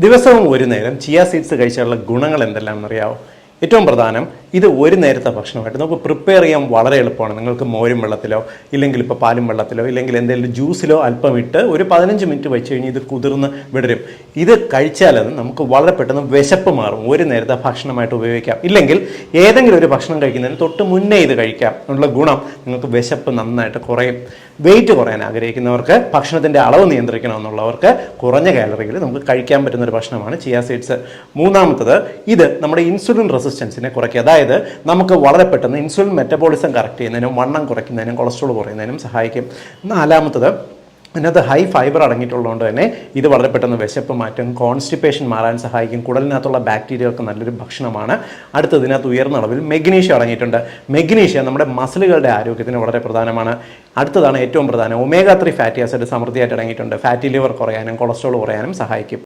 ദിവസവും ഒരു നേരം ചിയ സീഡ്സ് കഴിച്ചാലുള്ള ഗുണങ്ങൾ എന്തെല്ലാമെന്നറിയാവോ? ഏറ്റവും പ്രധാനം, ഇത് ഒരു നേരത്തെ ഭക്ഷണമായിട്ട് നമുക്ക് പ്രിപ്പയർ ചെയ്യാൻ വളരെ എളുപ്പമാണ്. നിങ്ങൾക്ക് മോരും വെള്ളത്തിലോ ഇല്ലെങ്കിൽ ഇപ്പോൾ പാലും വെള്ളത്തിലോ ഇല്ലെങ്കിൽ എന്തെങ്കിലും ജ്യൂസിലോ അല്പം ഇട്ട് ഒരു 15 മിനിറ്റ് വെച്ച് കഴിഞ്ഞ് ഇത് കുതിർന്ന് വിടരും. ഇത് കഴിച്ചാൽ നമുക്ക് വളരെ പെട്ടെന്ന് വിശപ്പ് മാറും. ഒരു നേരത്തെ ഭക്ഷണമായിട്ട് ഉപയോഗിക്കാം. ഇല്ലെങ്കിൽ ഏതെങ്കിലും ഒരു ഭക്ഷണം കഴിക്കുന്നതിന് തൊട്ട് മുന്നേ ഇത് കഴിക്കാം. ഉള്ള ഗുണം, നിങ്ങൾക്ക് വിശപ്പ് നന്നായിട്ട് കുറയും. വെയിറ്റ് കുറയാൻ ആഗ്രഹിക്കുന്നവർക്ക്, ഭക്ഷണത്തിൻ്റെ അളവ് നിയന്ത്രിക്കണമെന്നുള്ളവർക്ക് കുറഞ്ഞ കാലറിയിൽ നമുക്ക് കഴിക്കാൻ പറ്റുന്ന ഒരു ഭക്ഷണമാണ് ചിയ സീഡ്സ്. മൂന്നാമത്തത്, ഇത് നമ്മുടെ ഇൻസുലിൻ റെസിസ്റ്റൻസിനെ കുറയ്ക്കുക. അതായത് നമുക്ക് വളരെ പെട്ടെന്ന് ഇൻസുലിൻ മെറ്റബോളിസം കറക്റ്റ് ചെയ്യുന്നതിനും വണ്ണം കുറയ്ക്കുന്നതിനും കൊളസ്ട്രോൾ കുറയുന്നതിനും സഹായിക്കും. നാലാമത്തത്, ഇതിനകത്ത് ഹൈ ഫൈബർ അടങ്ങിയിട്ടുള്ളതുകൊണ്ട് തന്നെ ഇത് വളരെ പെട്ടെന്ന് വിശപ്പ് മാറ്റും, കോൺസ്റ്റിപ്പേഷൻ മാറാൻ സഹായിക്കും. കുടലിനകത്തുള്ള ബാക്ടീരിയകൾക്ക് നല്ലൊരു ഭക്ഷണമാണ്. അടുത്തത്, ഇതിനകത്ത് ഉയർന്ന അളവിൽ മെഗ്നീഷ്യം അടങ്ങിയിട്ടുണ്ട്. മെഗ്നീഷ്യം നമ്മുടെ മസിലുകളുടെ ആരോഗ്യത്തിന് വളരെ പ്രധാനമാണ്. അടുത്തതാണ് ഏറ്റവും പ്രധാനം, ഒമേഗ 3 ഫാറ്റി ആസിഡ് സമൃദ്ധിയായിട്ട് അടങ്ങിയിട്ടുണ്ട്. ഫാറ്റി ലിവർ കുറയാനും കൊളസ്ട്രോൾ കുറയാനും സഹായിക്കും.